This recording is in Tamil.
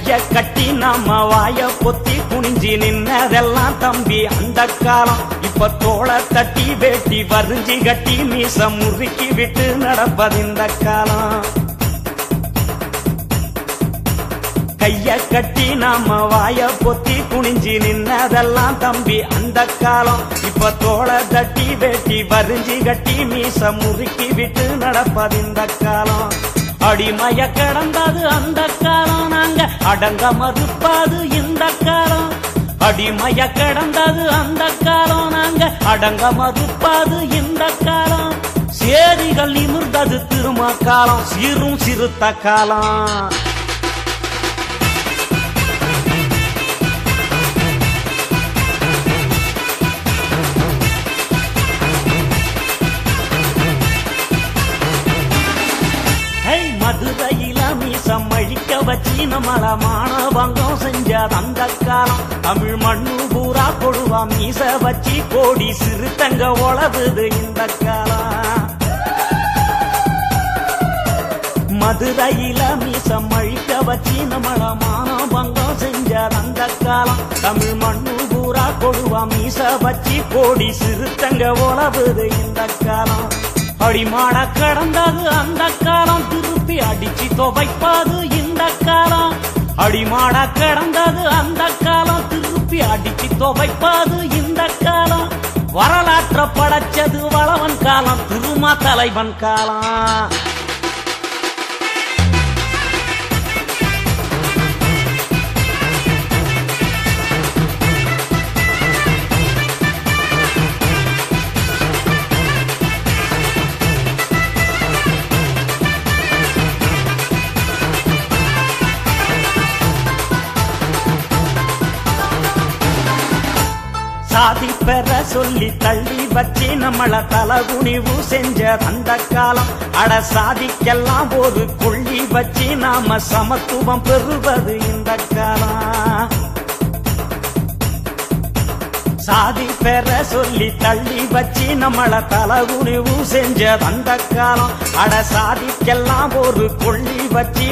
கைய கட்டி நாம வாய பொத்தி குனிஞ்சி நின்னதெல்லாம் தம்பி அந்த காலம். இப்ப தோளை தட்டி வேட்டி வரிஞ்சி கட்டி மீச முறுக்கி விட்டு நடப்பது இந்த காலம். கைய கட்டி நாம வாய பொத்தி குனிஞ்சி நின்னதெல்லாம் தம்பி அந்த காலம். இப்ப தோளை தட்டி வேட்டி வரிஞ்சி கட்டி மீச முறுக்கி விட்டு நடப்பது இந்த காலம். அடிமைய கடந்தது அந்த காலம், நாங்க அடங்க மறுப்பது இந்த காலம். அடிமைய கடந்தது அந்த காலம், நாங்க அடங்க மறுப்பது இந்த காலம். சேரிகள் நிமிர்ந்தது திரும்ப காலம், சீரும் சிறுத்த காலம். மதுரையில மீசம் அழிக்க வச்சு நம்மள மானவங்கம் செஞ்ச அந்த காலம். தமிழ் மண்ணு பூரா கொடுவா மீச வச்சு கோடி சிறுத்தங்க உழவுது இந்த காலம். மதுரையில மீசம் அழிக்க வச்சு நம்மள மானவங்கம் செஞ்ச அந்த காலம். தமிழ் மண்ணு பூரா கொடுவா மீச வச்சு கோடி சிறுத்தங்க உழவுது இந்த காலம். அடிமாட கடந்தது அந்த காலம், திருப்பி அடிச்சு துவைப்பது இந்த காலம். அடிமாட கடந்தது அந்த காலம், திருப்பி அடிச்சு துவைப்பது இந்த காலம். வரலாற்ற படைச்சது வளவன் காலம், திருமா தலைவன் காலம். சாதி பெற சொல்லி தள்ளி வச்சு நம்மள தலகுனிவு செஞ்ச அந்த காலம். அட சாதிக்கெல்லாம் ஒரு கொள்ளி வச்சு நாம சமத்துவம் பெறுவது இந்த காலம். சாதி பெற சொல்லி தள்ளி வச்சு நம்மள தலகுனிவு செஞ்ச அந்த காலம். அட சாதிக்கெல்லாம் ஒரு கொள்ளி வச்சு